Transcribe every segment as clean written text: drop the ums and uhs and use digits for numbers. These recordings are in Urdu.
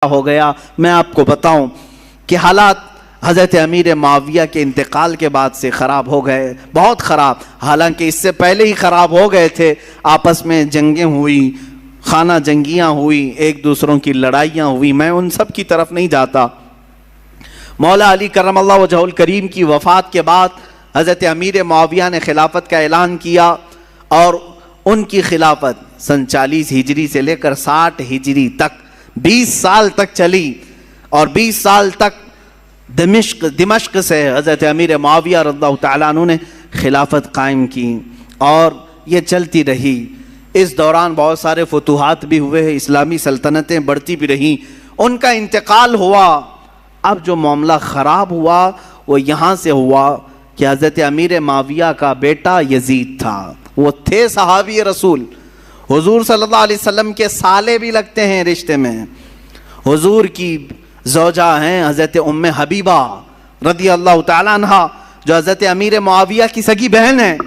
ہو گیا. میں آپ کو بتاؤں کہ حالات حضرت امیر معاویہ کے انتقال کے بعد سے خراب ہو گئے، بہت خراب. حالانکہ اس سے پہلے ہی خراب ہو گئے تھے. آپس میں جنگیں ہوئی، خانہ جنگیاں ہوئی، ایک دوسروں کی لڑائیاں ہوئی. میں ان سب کی طرف نہیں جاتا. مولا علی کرم اللہ وجہ الکریم کی وفات کے بعد حضرت امیر معاویہ نے خلافت کا اعلان کیا، اور ان کی خلافت سن 40 ہجری سے لے کر 60 ہجری تک 20 سال تک چلی. اور 20 سال تک دمشق سے حضرت امیر معاویہ رضی اللہ تعالیٰ عنہ نے خلافت قائم کی، اور یہ چلتی رہی. اس دوران بہت سارے فتوحات بھی ہوئے، اسلامی سلطنتیں بڑھتی بھی رہیں. ان کا انتقال ہوا. اب جو معاملہ خراب ہوا وہ یہاں سے ہوا کہ حضرت امیر معاویہ کا بیٹا یزید تھا. وہ تھے صحابی رسول، حضور صلی اللہ علیہ وسلم کے سالے بھی لگتے ہیں رشتے میں. حضور کی زوجہ ہیں حضرت ام حبیبہ رضی اللہ تعالیٰ عنہ، جو حضرت امیر معاویہ کی سگی بہن ہے.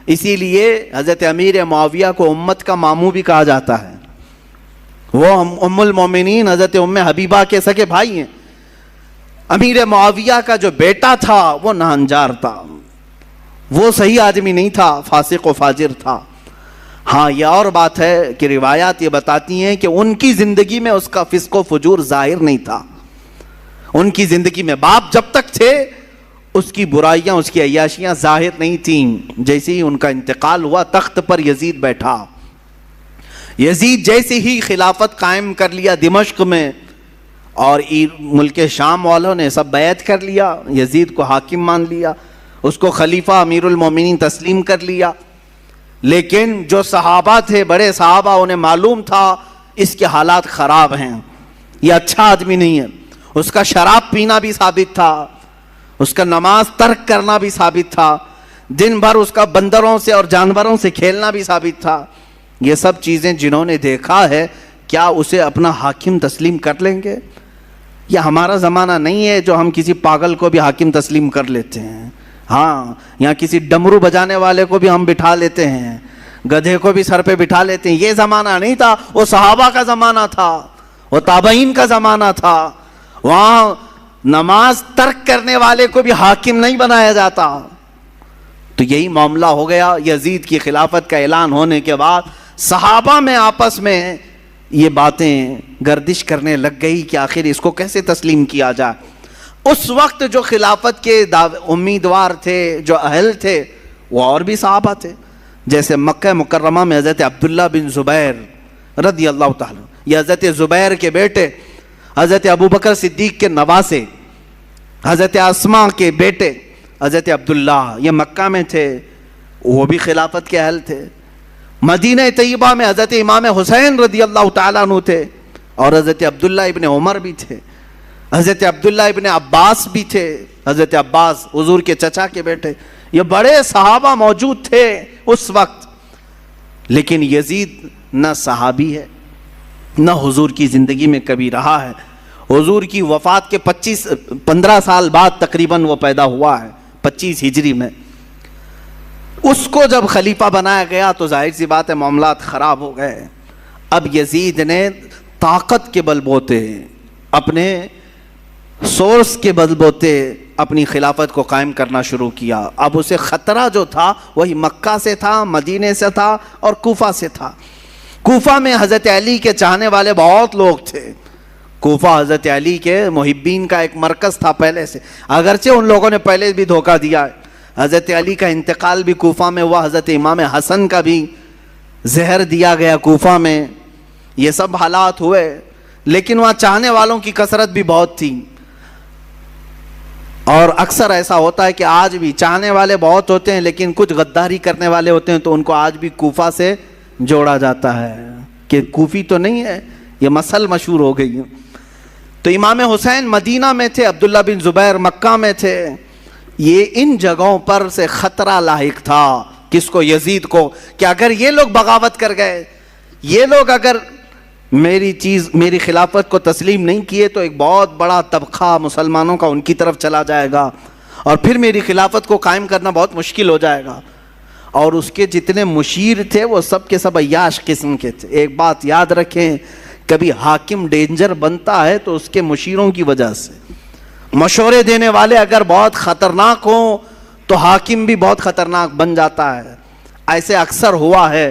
اسی لیے حضرت امیر معاویہ کو امت کا ماموں بھی کہا جاتا ہے. وہ ام المومنین حضرت ام حبیبہ کے سگے بھائی ہیں. امیر معاویہ کا جو بیٹا تھا وہ ناہنجار تھا، وہ صحیح آدمی نہیں تھا، فاسق و فاجر تھا. ہاں یہ اور بات ہے کہ روایات یہ بتاتی ہیں کہ ان کی زندگی میں اس کا فسق و فجور ظاہر نہیں تھا. ان کی زندگی میں باپ جب تک تھے اس کی برائیاں، اس کی عیاشیاں ظاہر نہیں تھیں. جیسے ہی ان کا انتقال ہوا تخت پر یزید بیٹھا. یزید جیسے ہی خلافت قائم کر لیا دمشق میں، اور ملک شام والوں نے سب بیعت کر لیا، یزید کو حاکم مان لیا، اس کو خلیفہ امیر المومنین تسلیم کر لیا. لیکن جو صحابہ تھے، بڑے صحابہ، انہیں معلوم تھا اس کے حالات خراب ہیں، یہ اچھا آدمی نہیں ہے. اس کا شراب پینا بھی ثابت تھا، اس کا نماز ترک کرنا بھی ثابت تھا، دن بھر اس کا بندروں سے اور جانوروں سے کھیلنا بھی ثابت تھا. یہ سب چیزیں جنہوں نے دیکھا ہے، کیا اسے اپنا حاکم تسلیم کر لیں گے؟ یہ ہمارا زمانہ نہیں ہے جو ہم کسی پاگل کو بھی حاکم تسلیم کر لیتے ہیں. ہاں یہاں کسی ڈمرو بجانے والے کو بھی ہم بٹھا لیتے ہیں، گدھے کو بھی سر پہ بٹھا لیتے ہیں. یہ زمانہ نہیں تھا، وہ صحابہ کا زمانہ تھا، وہ تابعین کا زمانہ تھا. وہاں نماز ترک کرنے والے کو بھی حاکم نہیں بنایا جاتا. تو یہی معاملہ ہو گیا. یزید کی خلافت کا اعلان ہونے کے بعد صحابہ میں آپس میں یہ باتیں گردش کرنے لگ گئی کہ آخر اس کو کیسے تسلیم کیا جائے. اس وقت جو خلافت کے امیدوار تھے، جو اہل تھے، وہ اور بھی صحابہ تھے. جیسے مکہ مکرمہ میں حضرت عبداللہ بن زبیر رضی اللہ تعالیٰ، یہ حضرت زبیر کے بیٹے، حضرت ابوبکر صدیق کے نواسے، حضرت اسماء کے بیٹے حضرت عبداللہ، یہ مکہ میں تھے، وہ بھی خلافت کے اہل تھے. مدینہ طیبہ میں حضرت امام حسین رضی اللہ تعالیٰ عنہ تھے، اور حضرت عبداللہ ابن عمر بھی تھے، حضرت عبداللہ ابن عباس بھی تھے، حضرت عباس حضور کے چچا کے بیٹے. یہ بڑے صحابہ موجود تھے اس وقت. لیکن یزید نہ صحابی ہے، نہ حضور کی زندگی میں کبھی رہا ہے. حضور کی وفات کے 15 سال بعد تقریباً وہ پیدا ہوا ہے، 25 ہجری میں. اس کو جب خلیفہ بنایا گیا تو ظاہر سی بات ہے معاملات خراب ہو گئے. اب یزید نے طاقت کے بلبوتے، اپنے سورس کے بلبوتے اپنی خلافت کو قائم کرنا شروع کیا. اب اسے خطرہ جو تھا وہی مکہ سے تھا، مدینے سے تھا، اور کوفہ سے تھا. کوفہ میں حضرت علی کے چاہنے والے بہت لوگ تھے. کوفہ حضرت علی کے محبین کا ایک مرکز تھا پہلے سے، اگرچہ ان لوگوں نے پہلے بھی دھوکہ دیا ہے. حضرت علی کا انتقال بھی کوفہ میں ہوا، حضرت امام حسن کا بھی زہر دیا گیا کوفہ میں. یہ سب حالات ہوئے، لیکن وہاں چاہنے والوں کی کثرت بھی بہت تھی. اور اکثر ایسا ہوتا ہے کہ آج بھی چاہنے والے بہت ہوتے ہیں، لیکن کچھ غداری کرنے والے ہوتے ہیں، تو ان کو آج بھی کوفہ سے جوڑا جاتا ہے کہ کوفی تو نہیں ہے، یہ مسل مشہور ہو گئی. تو امام حسین مدینہ میں تھے، عبداللہ بن زبیر مکہ میں تھے. یہ ان جگہوں پر سے خطرہ لاحق تھا کس کو؟ یزید کو، کہ اگر یہ لوگ بغاوت کر گئے، یہ لوگ اگر میری خلافت کو تسلیم نہیں کیے، تو ایک بہت بڑا طبقہ مسلمانوں کا ان کی طرف چلا جائے گا، اور پھر میری خلافت کو قائم کرنا بہت مشکل ہو جائے گا. اور اس کے جتنے مشیر تھے وہ سب کے سب عیاش قسم کے تھے. ایک بات یاد رکھیں، کبھی حاکم ڈینجر بنتا ہے تو اس کے مشیروں کی وجہ سے. مشورے دینے والے اگر بہت خطرناک ہوں تو حاکم بھی بہت خطرناک بن جاتا ہے. ایسے اکثر ہوا ہے.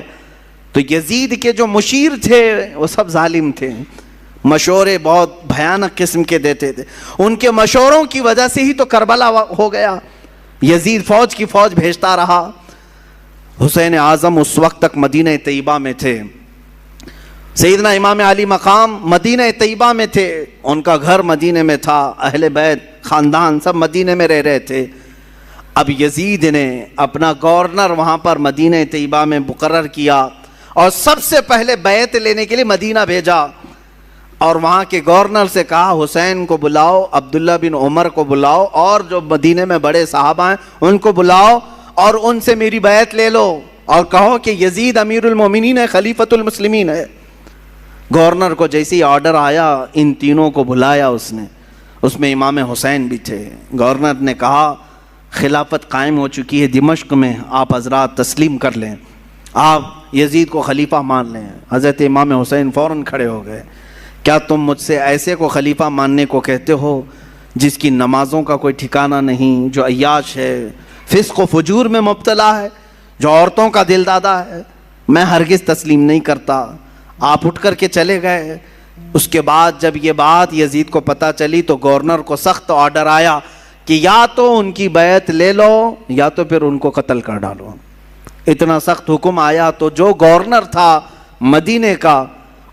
تو یزید کے جو مشیر تھے وہ سب ظالم تھے, مشورے بہت بھیانک قسم کے دیتے تھے. ان کے مشوروں کی وجہ سے ہی تو کربلا ہو گیا. یزید فوج کی فوج بھیجتا رہا. حسین اعظم اس وقت تک مدینہ طیبہ میں تھے. سیدنا امام علی مقام مدینہ طیبہ میں تھے, ان کا گھر مدینہ میں تھا, اہل بیت خاندان سب مدینہ میں رہ رہے تھے. اب یزید نے اپنا گورنر وہاں پر مدینہ طیبہ میں مقرر کیا اور سب سے پہلے بیعت لینے کے لیے مدینہ بھیجا, اور وہاں کے گورنر سے کہا حسین کو بلاؤ, عبداللہ بن عمر کو بلاؤ, اور جو مدینہ میں بڑے صحابہ ہیں ان کو بلاؤ اور ان سے میری بیعت لے لو, اور کہو کہ یزید امیر المومنین ہے, خلیفۃ المسلمین ہے. گورنر کو جیسے ہی آرڈر آیا ان تینوں کو بلایا اس نے, اس میں امام حسین بھی تھے. گورنر نے کہا خلافت قائم ہو چکی ہے دمشق میں, آپ حضرات تسلیم کر لیں, آپ یزید کو خلیفہ مان لیں. حضرت امام حسین فوراً کھڑے ہو گئے. کیا تم مجھ سے ایسے کو خلیفہ ماننے کو کہتے ہو جس کی نمازوں کا کوئی ٹھکانہ نہیں, جو عیاش ہے, فسق و فجور میں مبتلا ہے, جو عورتوں کا دل دادا ہے؟ میں ہرگز تسلیم نہیں کرتا. آپ اٹھ کر کے چلے گئے. اس کے بعد جب یہ بات یزید کو پتہ چلی تو گورنر کو سخت آرڈر آیا کہ یا تو ان کی بیعت لے لو یا تو پھر ان کو قتل کر ڈالو. اتنا سخت حکم آیا تو جو گورنر تھا مدینے کا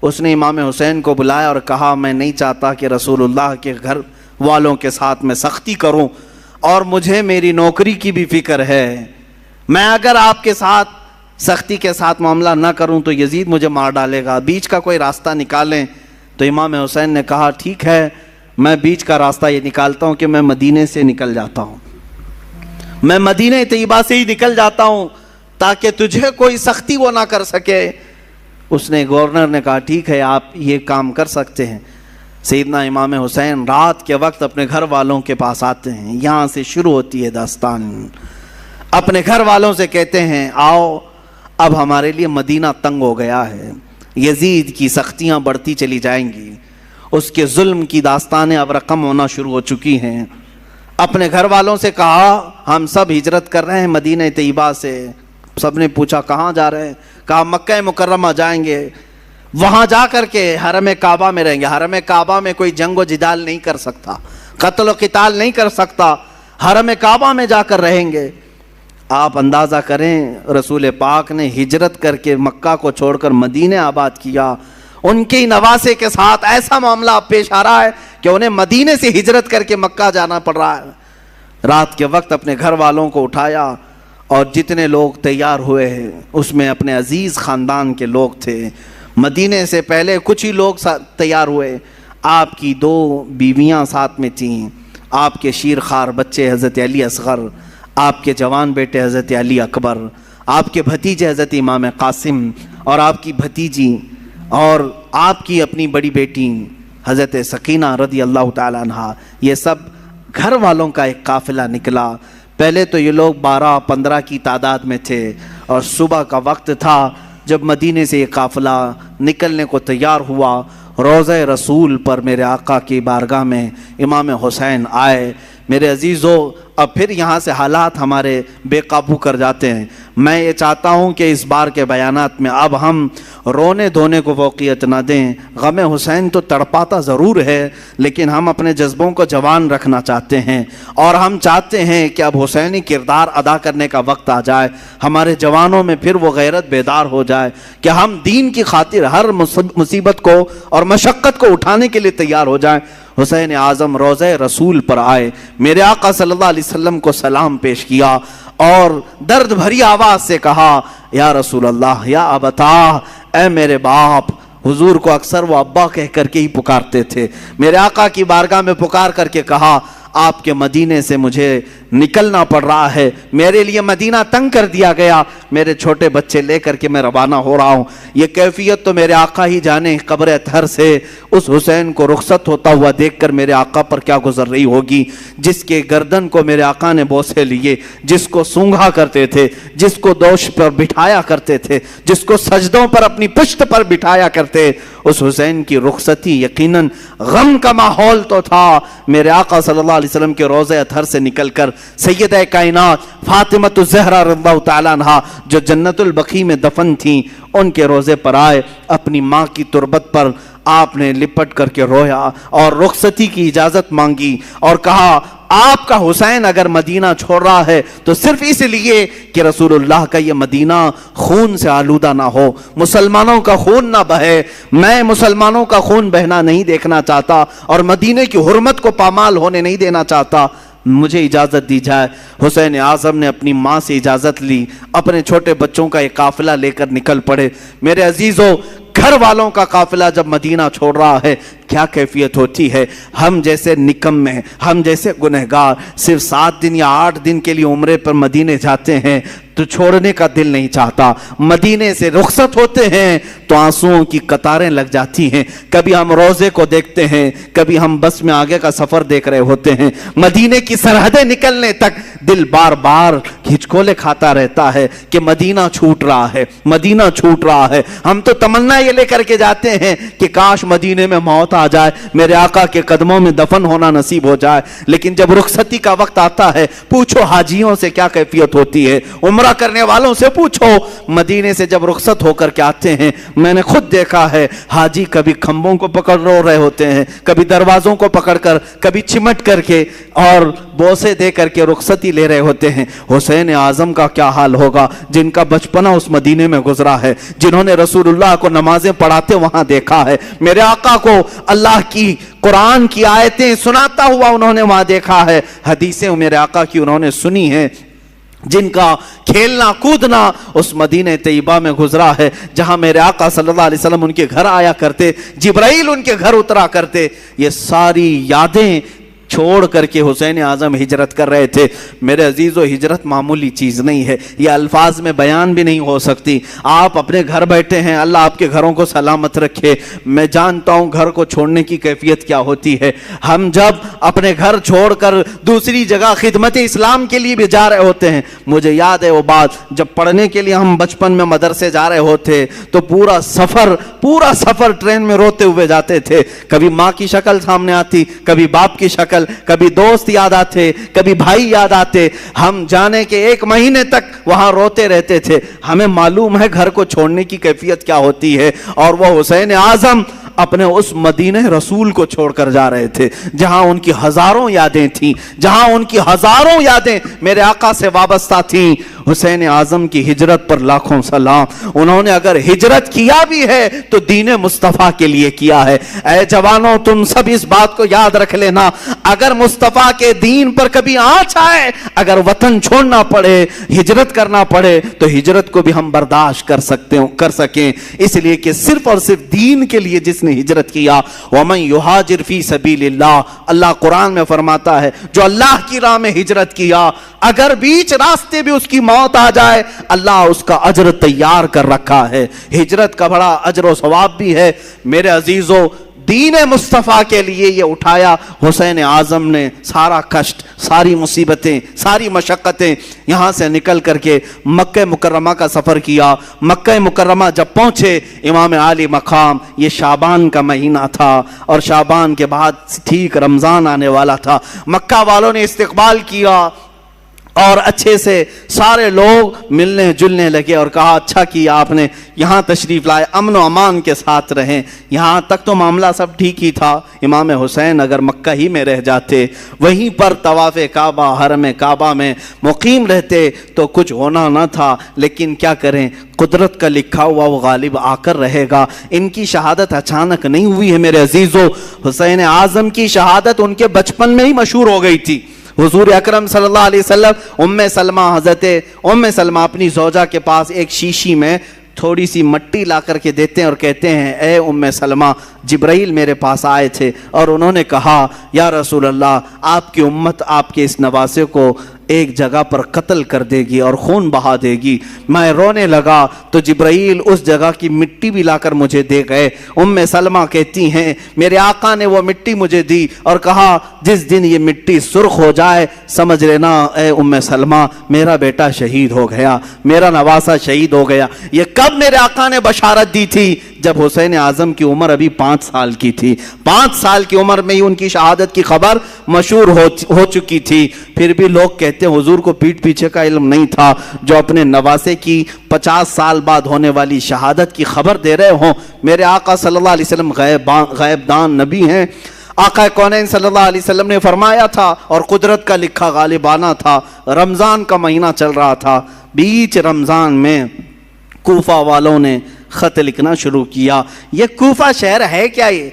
اس نے امام حسین کو بلایا اور کہا میں نہیں چاہتا کہ رسول اللہ کے گھر والوں کے ساتھ میں سختی کروں, اور مجھے میری نوکری کی بھی فکر ہے. میں اگر آپ کے ساتھ سختی کے ساتھ معاملہ نہ کروں تو یزید مجھے مار ڈالے گا, بیچ کا کوئی راستہ نکالیں. تو امام حسین نے کہا ٹھیک ہے, میں بیچ کا راستہ یہ نکالتا ہوں کہ میں مدینے سے نکل جاتا ہوں, میں مدینہ طیبہ سے ہی نکل جاتا ہوں تاکہ تجھے کوئی سختی وہ نہ کر سکے. اس نے گورنر نے کہا ٹھیک ہے آپ یہ کام کر سکتے ہیں. سیدنا امام حسین رات کے وقت اپنے گھر والوں کے پاس آتے ہیں. یہاں سے شروع ہوتی ہے داستان. اپنے گھر والوں سے کہتے ہیں آؤ اب ہمارے لیے مدینہ تنگ ہو گیا ہے, یزید کی سختیاں بڑھتی چلی جائیں گی, اس کے ظلم کی داستانیں اب رقم ہونا شروع ہو چکی ہیں. اپنے گھر والوں سے کہا ہم سب ہجرت کر رہے ہیں مدینہ طیبہ سے. سب نے پوچھا کہاں جا رہے ہیں؟ کہا مکہ مکرمہ جائیں گے, وہاں جا کر کے حرم کعبہ میں رہیں گے. حرم کعبہ میں کوئی جنگ و جدال نہیں کر سکتا, قتل و قتال نہیں کر سکتا, حرم کعبہ میں جا کر رہیں گے. آپ اندازہ کریں رسول پاک نے ہجرت کر کے مکہ کو چھوڑ کر مدینہ آباد کیا. ان کے نواسے کے ساتھ ایسا معاملہ پیش آ رہا ہے کہ انہیں مدینے سے ہجرت کر کے مکہ جانا پڑ رہا ہے. رات کے وقت اپنے گھر والوں کو اٹھایا اور جتنے لوگ تیار ہوئے ہیں اس میں اپنے عزیز خاندان کے لوگ تھے. مدینے سے پہلے کچھ ہی لوگ تیار ہوئے. آپ کی 2 بیویاں ساتھ میں تھیں, آپ کے شیرخوار بچے حضرت علی اصغر, آپ کے جوان بیٹے حضرت علی اکبر, آپ کے بھتیجے حضرت امام قاسم, اور آپ کی بھتیجی, اور آپ کی اپنی بڑی بیٹی حضرت سکینہ رضی اللہ تعالیٰ عنہا. یہ سب گھر والوں کا ایک قافلہ نکلا. پہلے تو یہ لوگ 12-15 کی تعداد میں تھے, اور صبح کا وقت تھا جب مدینے سے یہ قافلہ نکلنے کو تیار ہوا. روضہ رسول پر میرے آقا کی بارگاہ میں امام حسین آئے. میرے عزیزو اب پھر یہاں سے حالات ہمارے بے قابو کر جاتے ہیں. میں یہ چاہتا ہوں کہ اس بار کے بیانات میں اب ہم رونے دھونے کو فوقیت نہ دیں. غم حسین تو تڑپاتا ضرور ہے, لیکن ہم اپنے جذبوں کو جوان رکھنا چاہتے ہیں, اور ہم چاہتے ہیں کہ اب حسینی کردار ادا کرنے کا وقت آ جائے. ہمارے جوانوں میں پھر وہ غیرت بیدار ہو جائے کہ ہم دین کی خاطر ہر مصیبت کو اور مشقت کو اٹھانے کے لیے تیار ہو جائیں. حسین اعظم روضہ رسول پر آئے, میرے آقا صلی اللہ علیہ وسلم کو سلام پیش کیا اور درد بھری آواز سے کہا یا رسول اللہ, یا ابتا, اے میرے باپ. حضور کو اکثر وہ ابا کہہ کر کے ہی پکارتے تھے. میرے آقا کی بارگاہ میں پکار کر کے کہا آپ کے مدینے سے مجھے نکلنا پڑ رہا ہے, میرے لیے مدینہ تنگ کر دیا گیا, میرے چھوٹے بچے لے کر کے میں روانہ ہو رہا ہوں. یہ کیفیت تو میرے آقا ہی جانے. قبر اطہر سے اس حسین کو رخصت ہوتا ہوا دیکھ کر میرے آقا پر کیا گزر رہی ہوگی, جس کے گردن کو میرے آقا نے بوسے لیے, جس کو سونگھا کرتے تھے, جس کو دوش پر بٹھایا کرتے تھے, جس کو سجدوں پر اپنی پشت پر بٹھایا کرتے. اس حسین کی رخصتی یقیناً غم کا ماحول تو تھا. میرے آقا صلی اللہ علیہ وسلم کے روضہ اطہر سے نکل کر سیدہ کائنات فاطمۃ الزہرا رضی اللہ تعالیٰ عنہا جو جنت البقیع میں دفن تھیں, ان کے روضے پر آئے, اپنی ماں کی تربت پر آپ نے لپٹ کر کے رویا اور رخصتی کی اجازت مانگی اور کہا آپ کا حسین اگر مدینہ چھوڑ رہا ہے تو صرف اس لیے کہ رسول اللہ کا یہ مدینہ خون سے آلودہ نہ ہو, مسلمانوں کا خون نہ بہے. میں مسلمانوں کا خون بہنا نہیں دیکھنا چاہتا اور مدینے کی حرمت کو پامال ہونے نہیں دینا چاہتا, مجھے اجازت دی جائے. حسین اعظم نے اپنی ماں سے اجازت لی, اپنے چھوٹے بچوں کا ایک قافلہ لے کر نکل پڑے. میرے عزیزوں, گھر والوں کا قافلہ جب مدینہ چھوڑ رہا ہے کیا کیفیت ہوتی ہے. ہم جیسے نکمے, ہم جیسے گنہگار صرف 7 دن یا 8 دن کے لیے عمرے پر مدینے جاتے ہیں تو چھوڑنے کا دل نہیں چاہتا. مدینے سے رخصت ہوتے ہیں تو آنسوؤں کی قطاریں لگ جاتی ہیں. کبھی ہم روزے کو دیکھتے ہیں, کبھی ہم بس میں آگے کا سفر دیکھ رہے ہوتے ہیں. مدینے کی سرحدیں نکلنے تک دل بار بار ہچکولے کھاتا رہتا ہے کہ مدینہ چھوٹ رہا ہے, مدینہ چھوٹ رہا ہے. ہم تو تمنا یہ لے کر کے جاتے ہیں کہ کاش مدینے میں موت آ جائے, میرے آقا کے قدموں میں دفن ہونا نصیب ہو جائے. لیکن جب رخصتی کا وقت آتا ہے, پوچھو حاجیوں سے کیا کیفیت ہوتی ہے, عمرہ کرنے والوں سے پوچھو. مدینے سے جب رخصت ہو کر کے آتے ہیں, میں نے خود دیکھا ہے حاجی کبھی کھمبوں کو پکڑ رو رہے ہوتے ہیں, کبھی دروازوں کو پکڑ کر, کبھی چمٹ کر کے اور بوسے دے کر کے رخصتی لے رہے ہوتے ہیں. حسین اعظم کا کیا حال ہوگا جن کا بچپنا اس مدینے میں گزرا ہے, جنہوں نے رسول اللہ کو نمازیں پڑھاتے وہاں دیکھا ہے, میرے آقا کو اللہ کی قرآن کی آیتیں سناتا ہوا انہوں نے وہاں دیکھا ہے, حدیثیں میرے آقا کی انہوں نے سنی ہیں, جن کا کھیلنا کودنا اس مدینہ طیبہ میں گزرا ہے جہاں میرے آقا صلی اللہ علیہ وسلم ان کے گھر آیا کرتے, جبرائیل ان کے گھر اترا کرتے. یہ ساری یادیں چھوڑ کر کے حسین اعظم ہجرت کر رہے تھے. میرے عزیزو, ہجرت معمولی چیز نہیں ہے, یہ الفاظ میں بیان بھی نہیں ہو سکتی. آپ اپنے گھر بیٹھے ہیں, اللہ آپ کے گھروں کو سلامت رکھے. میں جانتا ہوں گھر کو چھوڑنے کی کیفیت کیا ہوتی ہے. ہم جب اپنے گھر چھوڑ کر دوسری جگہ خدمت اسلام کے لیے بھی جا رہے ہوتے ہیں, مجھے یاد ہے وہ بات جب پڑھنے کے لیے ہم بچپن میں مدرسے جا رہے ہوتے تو پورا سفر ٹرین میں روتے ہوئے جاتے تھے. کبھی ماں کی شکل سامنے آتی, کبھی باپ کی شکل, کبھی دوست یاد آتے, کبھی بھائی یاد آتے. ہم جانے کے 1 مہینے تک وہاں روتے رہتے تھے. ہمیں معلوم ہے گھر کو چھوڑنے کی کیفیت کیا ہوتی ہے. اور وہ حسین اعظم اپنے اس مدینہ رسول کو چھوڑ کر جا رہے تھے جہاں ان کی ہزاروں یادیں تھیں, جہاں ان کی ہزاروں یادیں میرے آقا سے وابستہ تھیں. حسین اعظم کی ہجرت پر لاکھوں سلام. انہوں نے اگر ہجرت کیا بھی ہے تو دین مصطفیٰ کے لیے کیا ہے. اے جوانوں, تم سب اس بات کو یاد رکھ لینا, اگر مصطفیٰ کے دین پر کبھی آنچ آئے, اگر وطن چھوڑنا پڑے, ہجرت کرنا پڑے, تو ہجرت کو بھی ہم برداشت کر سکیں, اس لیے کہ صرف اور صرف دین کے لیے جس نے ہجرت کیا. وَمَن يُهَاجِرْ فِي سَبِيلِ اللَّهِ, اللہ قرآن میں فرماتا ہے جو اللہ کی راہ میں ہجرت کیا, اگر بیچ راستے بھی اس کی موت آ جائے, اللہ اس کا اجر تیار کر رکھا ہے. ہجرت کا بڑا اجر و ثواب بھی ہے. میرے عزیزو, دین مصطفیٰ کے لیے یہ اٹھایا حسین اعظم نے سارا کشٹ, ساری مصیبتیں, ساری مشقتیں. یہاں سے نکل کر کے مکہ مکرمہ کا سفر کیا. مکہ مکرمہ جب پہنچے, امام عالی مقام, یہ شعبان کا مہینہ تھا اور شعبان کے بعد ٹھیک رمضان آنے والا تھا. مکہ والوں نے استقبال کیا اور اچھے سے سارے لوگ ملنے جلنے لگے اور کہا اچھا کیا آپ نے یہاں تشریف لائے, امن و امان کے ساتھ رہیں. یہاں تک تو معاملہ سب ٹھیک ہی تھا. امام حسین اگر مکہ ہی میں رہ جاتے, وہیں پر طواف کعبہ, حرم کعبہ میں مقیم رہتے تو کچھ ہونا نہ تھا. لیکن کیا کریں, قدرت کا لکھا ہوا وہ غالب آ کر رہے گا. ان کی شہادت اچانک نہیں ہوئی ہے میرے عزیزو. حسین اعظم کی شہادت ان کے بچپن میں ہی مشہور ہو گئی تھی. حضور اکرم صلی اللہ علیہ وسلم, حضرت ام سلمہ اپنی زوجہ کے پاس ایک شیشی میں تھوڑی سی مٹی لا کر کے دیتے ہیں اور کہتے ہیں اے ام سلمہ جبرائیل میرے پاس آئے تھے اور انہوں نے کہا یا رسول اللہ آپ کی امت آپ کے اس نواسے کو ایک جگہ پر قتل کر دے گی اور خون بہا دے گی۔ میں رونے لگا تو جبرائیل اس جگہ کی مٹی بھی لا کر مجھے دے گئے۔ ام سلمہ کہتی ہیں میرے آقا نے وہ مٹی مجھے دی اور کہا جس دن یہ مٹی سرخ ہو جائے سمجھ لینا اے ام سلمہ میرا بیٹا شہید ہو گیا، میرا نواسہ شہید ہو گیا۔ یہ کب میرے آقا نے بشارت دی تھی؟ جب حسین اعظم کی عمر ابھی 5 سال کی تھی۔ 5 سال کی عمر میں ہی ان کی شہادت کی خبر مشہور ہو چکی تھی۔ پھر بھی لوگ کہتے ہیں حضور کو پیٹھ پیچھے کا علم نہیں تھا جو اپنے نواسے کی 50 سال بعد ہونے والی شہادت کی خبر دے رہے ہوں۔ میرے آقا صلی اللہ علیہ وسلم غیب دان نبی ہیں۔ آقا کونین صلی اللہ علیہ وسلم نے فرمایا تھا اور قدرت کا لکھا غالبانہ تھا، رمضان کا مہینہ چل رہا تھا، بیچ رمضان میں کوفہ والوں نے خط لکھنا شروع کیا۔ یہ کوفہ شہر ہے کیا؟ یہ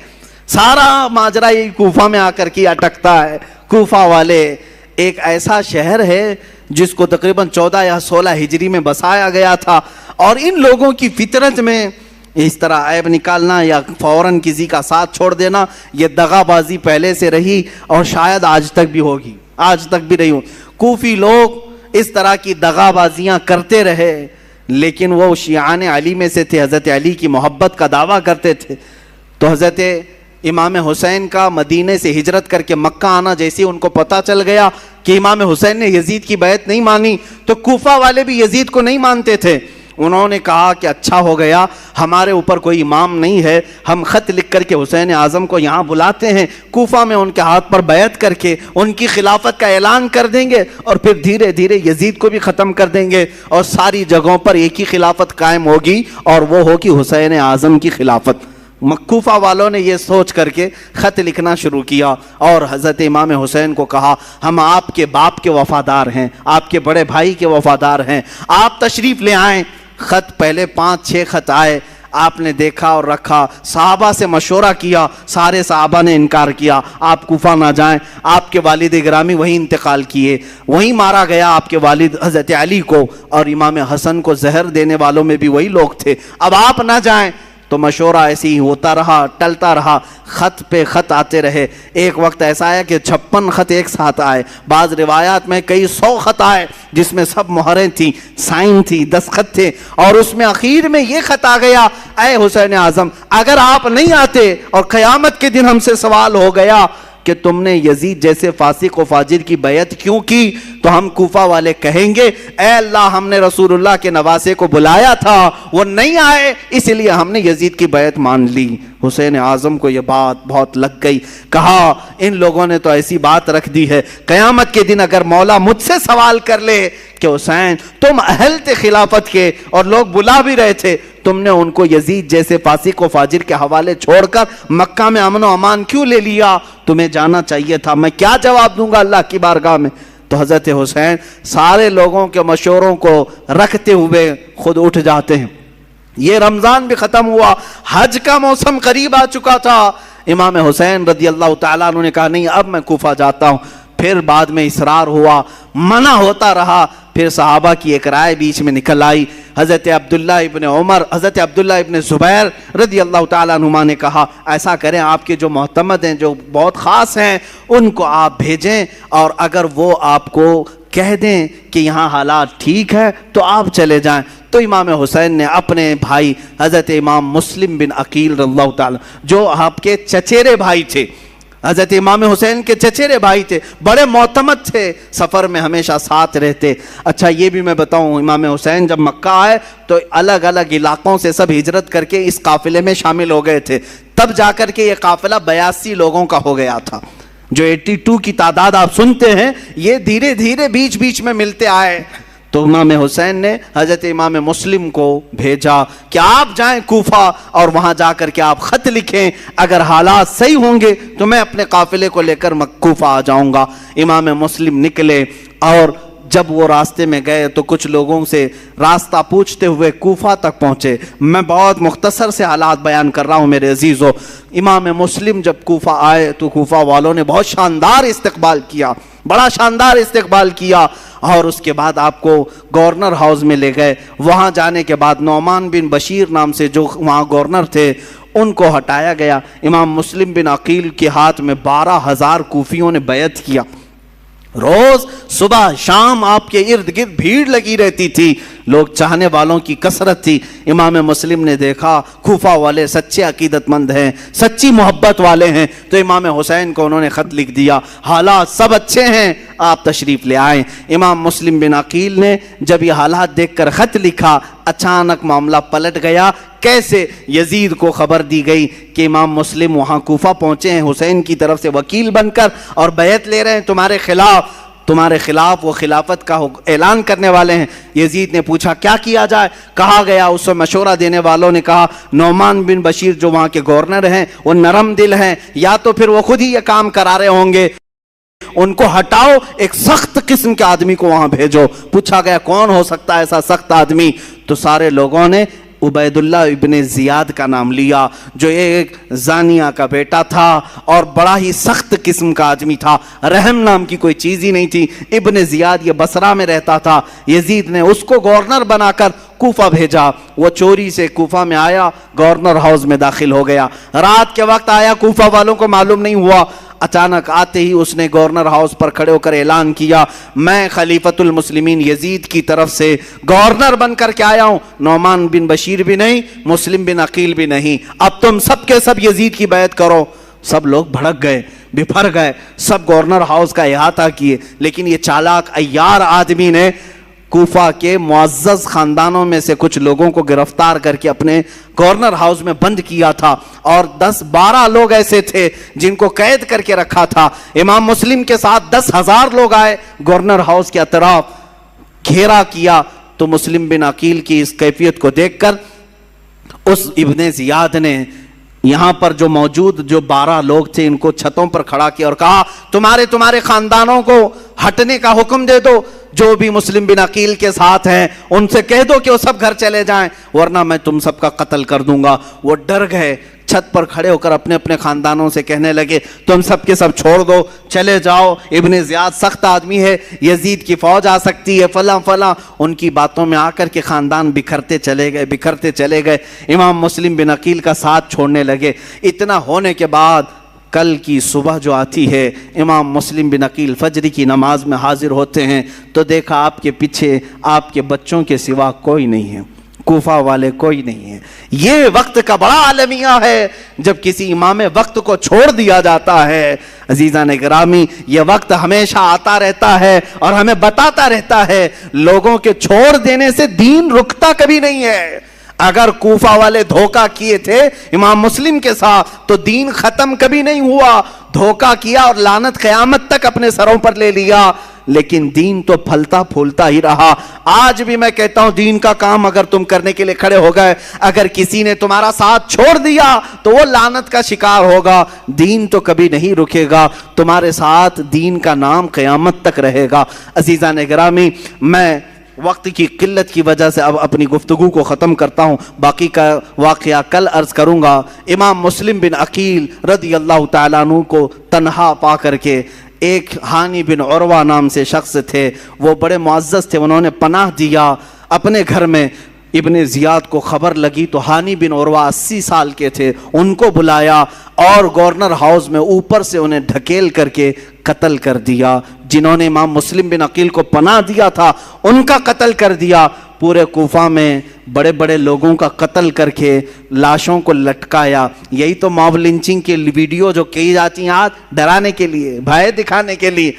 سارا ماجرا یہ کوفہ میں آ کر کے اٹکتا ہے۔ کوفہ والے ایک ایسا شہر ہے جس کو تقریباً 14 یا 16 ہجری میں بسایا گیا تھا، اور ان لوگوں کی فطرت میں اس طرح عیب نکالنا یا فوراً کسی کا ساتھ چھوڑ دینا یہ دغا بازی پہلے سے رہی اور شاید آج تک بھی ہوگی، آج تک بھی رہی ہوں۔ کوفی لوگ اس طرح کی دغا بازیاں کرتے رہے، لیکن وہ شیعان علی میں سے تھے، حضرت علی کی محبت کا دعویٰ کرتے تھے۔ تو حضرت امام حسین کا مدینے سے ہجرت کر کے مکہ آنا جیسے ان کو پتہ چل گیا کہ امام حسین نے یزید کی بیعت نہیں مانی، تو کوفہ والے بھی یزید کو نہیں مانتے تھے۔ انہوں نے کہا کہ اچھا ہو گیا ہمارے اوپر کوئی امام نہیں ہے، ہم خط لکھ کر کے حسین اعظم کو یہاں بلاتے ہیں، کوفہ میں ان کے ہاتھ پر بیعت کر کے ان کی خلافت کا اعلان کر دیں گے اور پھر دھیرے دھیرے یزید کو بھی ختم کر دیں گے اور ساری جگہوں پر ایک ہی خلافت قائم ہوگی اور وہ ہوگی حسین اعظم کی خلافت۔ کوفہ والوں نے یہ سوچ کر کے خط لکھنا شروع کیا اور حضرت امام حسین کو کہا ہم آپ کے باپ کے وفادار ہیں، آپ کے بڑے بھائی کے وفادار ہیں، آپ تشریف لے آئیں۔ خط پہلے 5-6 خط آئے، آپ نے دیکھا اور رکھا، صحابہ سے مشورہ کیا، سارے صحابہ نے انکار کیا، آپ کوفہ نہ جائیں۔ آپ کے والد گرامی وہیں انتقال کیے، وہیں مارا گیا آپ کے والد حضرت علی کو، اور امام حسن کو زہر دینے والوں میں بھی وہی لوگ تھے، اب آپ نہ جائیں۔ تو مشورہ ایسے ہی ہوتا رہا، ٹلتا رہا، خط پہ خط آتے رہے۔ ایک وقت ایسا آیا کہ 56 خط ایک ساتھ آئے، بعض روایات میں کئی 100 خط آئے جس میں سب مہریں تھیں، سائن تھی، دستخط تھے، اور اس میں آخر میں یہ خط آ گیا اے حسین اعظم اگر آپ نہیں آتے اور قیامت کے دن ہم سے سوال ہو گیا کہ تم نے یزید جیسے فاسق و فاجر کی بیعت کیوں کی، تو ہم کوفہ والے کہیں گے اے اللہ ہم نے رسول اللہ کے نواسے کو بلایا تھا، وہ نہیں آئے، اس لیے ہم نے یزید کی بیعت مان لی۔ حسین اعظم کو یہ بات بہت لگ گئی، کہا ان لوگوں نے تو ایسی بات رکھ دی ہے، قیامت کے دن اگر مولا مجھ سے سوال کر لے کہ حسین تم اہل تھے خلافت کے اور لوگ بلا بھی رہے تھے، تم نے ان کو یزید جیسے فاسق و فاجر کے حوالے چھوڑ کر مکہ میں امن و امان کیوں لے لیا؟ تمہیں جانا چاہیے تھا، میں کیا جواب دوں گا اللہ کی بارگاہ میں؟ تو حضرت حسین سارے لوگوں کے مشوروں کو رکھتے ہوئے خود اٹھ جاتے ہیں۔ یہ رمضان بھی ختم ہوا، حج کا موسم قریب آ چکا تھا۔ امام حسین رضی اللہ تعالیٰ عنہ نے کہا نہیں اب میں کوفہ جاتا ہوں، پھر بعد میں اصرار ہوا، منع ہوتا رہا، پھر صحابہ کی ایک رائے بیچ میں نکل آئی۔ حضرت عبداللہ ابن عمر، حضرت عبداللہ ابن زبیر رضی اللہ تعالیٰ عنہما نے کہا ایسا کریں آپ کے جو معتمد ہیں جو بہت خاص ہیں ان کو آپ بھیجیں، اور اگر وہ آپ کو کہہ دیں کہ یہاں حالات ٹھیک ہے تو آپ چلے جائیں۔ تو امام حسین نے اپنے بھائی حضرت امام مسلم بن عقیل رضی اللہ تعالیٰ جو آپ کے چچیرے بھائی تھے، حضرت امام حسین کے چچیرے بھائی تھے، بڑے معتمد تھے، سفر میں ہمیشہ ساتھ رہتے۔ اچھا یہ بھی میں بتاؤں امام حسین جب مکہ آئے تو الگ الگ علاقوں سے سب ہجرت کر کے اس قافلے میں شامل ہو گئے تھے، تب جا کر کے یہ قافلہ 82 لوگوں کا ہو گیا تھا۔ جو 82 کی تعداد آپ سنتے ہیں یہ دھیرے دھیرے بیچ بیچ میں ملتے آئے۔ تو امام حسین نے حضرت امام مسلم کو بھیجا کہ آپ جائیں کوفہ اور وہاں جا کر کے آپ خط لکھیں، اگر حالات صحیح ہوں گے تو میں اپنے قافلے کو لے کر کوفہ آ جاؤں گا۔ امام مسلم نکلے اور جب وہ راستے میں گئے تو کچھ لوگوں سے راستہ پوچھتے ہوئے کوفہ تک پہنچے۔ میں بہت مختصر سے حالات بیان کر رہا ہوں میرے عزیزو۔ امام مسلم جب کوفہ آئے تو کوفہ والوں نے بہت شاندار استقبال کیا، بڑا شاندار استقبال کیا اور اس کے بعد آپ کو گورنر ہاؤس میں لے گئے. وہاں جانے کے بعد نعمان بن بشیر نام سے جو وہاں گورنر تھے ان کو ہٹایا گیا. امام مسلم بن عقیل کے ہاتھ میں 12,000 کوفیوں نے بیعت کیا. روز صبح شام آپ کے ارد گرد بھیڑ لگی رہتی تھی, لوگ چاہنے والوں کی کثرت تھی. امام مسلم نے دیکھا کوفہ والے سچے عقیدت مند ہیں, سچی محبت والے ہیں, تو امام حسین کو انہوں نے خط لکھ دیا, حالات سب اچھے ہیں, آپ تشریف لے آئیں. امام مسلم بن عقیل نے جب یہ حالات دیکھ کر خط لکھا, اچانک معاملہ پلٹ گیا. کیسے؟ یزید کو خبر دی گئی کہ امام مسلم وہاں کوفہ پہنچے ہیں حسین کی طرف سے وکیل بن کر اور بیعت لے رہے ہیں تمہارے خلاف وہ خلافت کا اعلان کرنے والے ہیں. یزید نے پوچھا کیا کیا جائے؟ کہا گیا, اس سے مشورہ دینے والوں نے کہا نعمان بن بشیر جو وہاں کے گورنر ہیں وہ نرم دل ہیں, یا تو پھر وہ خود ہی یہ کام کرا رہے ہوں گے, ان کو ہٹاؤ, ایک سخت قسم کے آدمی کو وہاں بھیجو. پوچھا گیا کون ہو سکتا ہے ایسا سخت آدمی؟ تو سارے لوگوں نے عبید اللہ ابن زیاد کا نام لیا, جو ایک زانیہ کا بیٹا تھا اور بڑا ہی سخت قسم کا آدمی تھا, رحم نام کی کوئی چیز ہی نہیں تھی. ابن زیاد یہ بصرہ میں رہتا تھا. یزید نے اس کو گورنر بنا کر کوفہ بھیجا. وہ چوری سے کوفہ میں آیا, گورنر ہاؤس میں داخل ہو گیا. رات کے وقت آیا, کوفہ والوں کو معلوم نہیں ہوا. اچانک آتے ہی اس نے گورنر ہاؤس پر کھڑے ہو کر اعلان کیا میں خلیفۃ المسلمین یزید کی طرف سے گورنر بن کر کے آیا ہوں, نعمان بن بشیر بھی نہیں, مسلم بن عقیل بھی نہیں, اب تم سب کے سب یزید کی بیعت کرو. سب لوگ بھڑک گئے, بپھر گئے, سب گورنر ہاؤس کا احاطہ کیے. لیکن یہ چالاک عیار آدمی نے کوفہ کے معزز خاندانوں میں سے کچھ لوگوں کو گرفتار کر کے اپنے گورنر ہاؤس میں بند کیا تھا, اور 10-12 لوگ ایسے تھے جن کو قید کر کے رکھا تھا. امام مسلم کے ساتھ 10,000 لوگ آئے, گورنر ہاؤس کے اطراف گھیرا کیا. تو مسلم بن عقیل کی اس کیفیت کو دیکھ کر اس ابن زیاد نے یہاں پر جو موجود جو 12 لوگ تھے ان کو چھتوں پر کھڑا کیا اور کہا تمہارے خاندانوں کو ہٹنے کا حکم دے دو, جو بھی مسلم بن عقیل کے ساتھ ہیں ان سے کہہ دو کہ وہ سب گھر چلے جائیں ورنہ میں تم سب کا قتل کر دوں گا. وہ ڈر گئے, چھت پر کھڑے ہو کر اپنے اپنے خاندانوں سے کہنے لگے تم سب کے سب چھوڑ دو, چلے جاؤ, ابن زیاد سخت آدمی ہے, یزید کی فوج آ سکتی ہے, فلاں فلاں. ان کی باتوں میں آ کر کے خاندان بکھرتے چلے گئے. امام مسلم بن عقیل کا ساتھ چھوڑنے لگے. اتنا ہونے کے بعد کل کی صبح جو آتی ہے, امام مسلم بن عقیل فجر کی نماز میں حاضر ہوتے ہیں تو دیکھا آپ کے پیچھے آپ کے بچوں کے سوا کوئی نہیں ہے, کوفہ والے کوئی نہیں ہے. یہ وقت کا بڑا عالمیہ ہے جب کسی امام وقت کو چھوڑ دیا جاتا ہے. عزیزان گرامی, یہ وقت ہمیشہ آتا رہتا ہے اور ہمیں بتاتا رہتا ہے لوگوں کے چھوڑ دینے سے دین رکتا کبھی نہیں ہے. اگر کوفہ والے دھوکہ کیے تھے امام مسلم کے ساتھ تو دین ختم کبھی نہیں ہوا. دھوکہ کیا اور لعنت قیامت تک اپنے سروں پر لے لیا, لیکن دین تو پھلتا پھولتا ہی رہا. آج بھی میں کہتا ہوں دین کا کام اگر تم کرنے کے لیے کھڑے ہو گئے, اگر کسی نے تمہارا ساتھ چھوڑ دیا تو وہ لعنت کا شکار ہوگا. دین تو کبھی نہیں رکے گا, تمہارے ساتھ دین کا نام قیامت تک رہے گا. عزیزان گرامی, میں وقت کی قلت کی وجہ سے اب اپنی گفتگو کو ختم کرتا ہوں, باقی کا واقعہ کل عرض کروں گا. امام مسلم بن عقیل رضی اللہ تعالیٰ عنہ کو تنہا پا کر کے ایک ہانی بن عروہ نام سے شخص تھے, وہ بڑے معزز تھے, انہوں نے پناہ دیا اپنے گھر میں. ابن زیاد کو خبر لگی تو ہانی بن عروہ 80 سال کے تھے, ان کو بلایا اور گورنر ہاؤس میں اوپر سے انہیں ڈھکیل کر کے قتل کر دیا. جنہوں نے امام مسلم بن عقیل کو پناہ دیا تھا ان کا قتل کر دیا. پورے کوفہ میں بڑے بڑے لوگوں کا قتل کر کے لاشوں کو لٹکایا. یہی تو موب لنچنگ کی ویڈیو جو کی جاتی ہیں آج ڈرانے کے لیے, بھائے دکھانے کے لیے,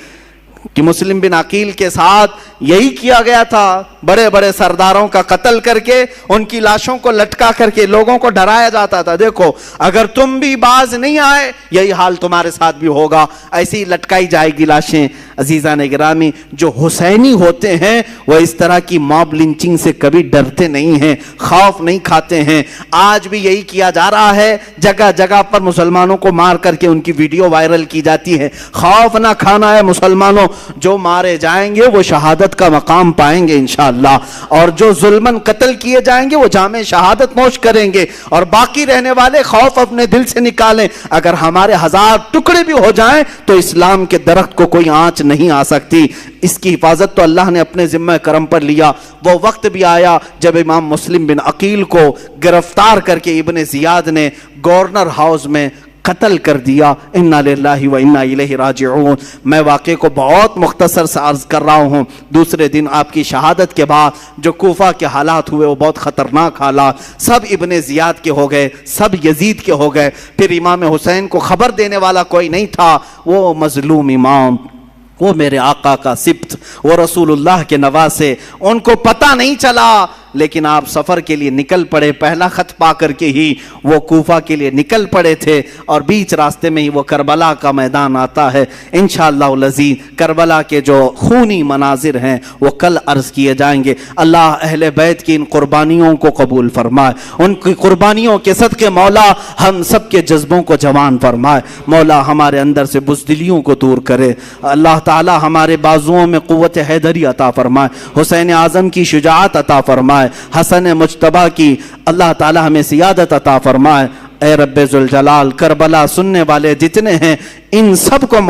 کہ مسلم بن عقیل کے ساتھ یہی کیا گیا تھا. بڑے بڑے سرداروں کا قتل کر کے ان کی لاشوں کو لٹکا کر کے لوگوں کو ڈرایا جاتا تھا. دیکھو اگر تم بھی باز نہیں آئے یہی حال تمہارے ساتھ بھی ہوگا, ایسی لٹکائی جائے گی لاشیں. عزیزان گرامی, جو حسینی ہوتے ہیں وہ اس طرح کی موب لنچنگ سے کبھی ڈرتے نہیں ہیں, خوف نہیں کھاتے ہیں. آج بھی یہی کیا جا رہا ہے, جگہ جگہ پر مسلمانوں کو مار کر کے ان کی ویڈیو وائرل کی جاتی ہے. خوف نہ کھانا ہے مسلمانوں, جو مارے جائیں گے وہ شہادت کا مقام پائیں گے انشاءاللہ. انشاءاللہ. اور جو ظلمن قتل کیے جائیں گے وہ جامع شہادت نوش کریں گے. اور باقی رہنے والے خوف اپنے دل سے نکالیں. اگر ہمارے 1000 ٹکڑے بھی ہو جائیں تو اسلام کے درخت کو کوئی آنچ نہیں آ سکتی. اس کی حفاظت تو اللہ نے اپنے ذمہ کرم پر لیا. وہ وقت بھی آیا جب امام مسلم بن عقیل کو گرفتار کر کے ابن زیاد نے گورنر ہاؤس میں قتل کر دیا. انا للہ و انا الیہ راجعون. میں واقعے کو بہت مختصر سے عرض کر رہا ہوں. دوسرے دن آپ کی شہادت کے بعد جو کوفہ کے حالات ہوئے وہ بہت خطرناک حالات. سب ابن زیاد کے ہو گئے, سب یزید کے ہو گئے. پھر امام حسین کو خبر دینے والا کوئی نہیں تھا. وہ مظلوم امام, وہ میرے آقا کا سبط, وہ رسول اللہ کے نواسے, ان کو پتہ نہیں چلا. لیکن آپ سفر کے لیے نکل پڑے. پہلا خط پا کر کے ہی وہ کوفہ کے لیے نکل پڑے تھے. اور بیچ راستے میں ہی وہ کربلا کا میدان آتا ہے. انشاءاللہ العزیز کربلا کے جو خونی مناظر ہیں وہ کل عرض کیے جائیں گے. اللہ اہل بیت کی ان قربانیوں کو قبول فرمائے. ان کی قربانیوں کے صدقے مولا ہم سب کے جذبوں کو جوان فرمائے. مولا ہمارے اندر سے بزدلیوں کو دور کرے. اللہ تعالی ہمارے بازوؤں میں قوت حیدری عطا فرمائے. حسین اعظم کی شجاعت عطا فرمائے. حسن مجتبی کی اللہ تعالی ہمیں سیادت عطا فرمائے. اے رب ذوالجلال کربلا سننے والے جتنے ہیں ان سب کو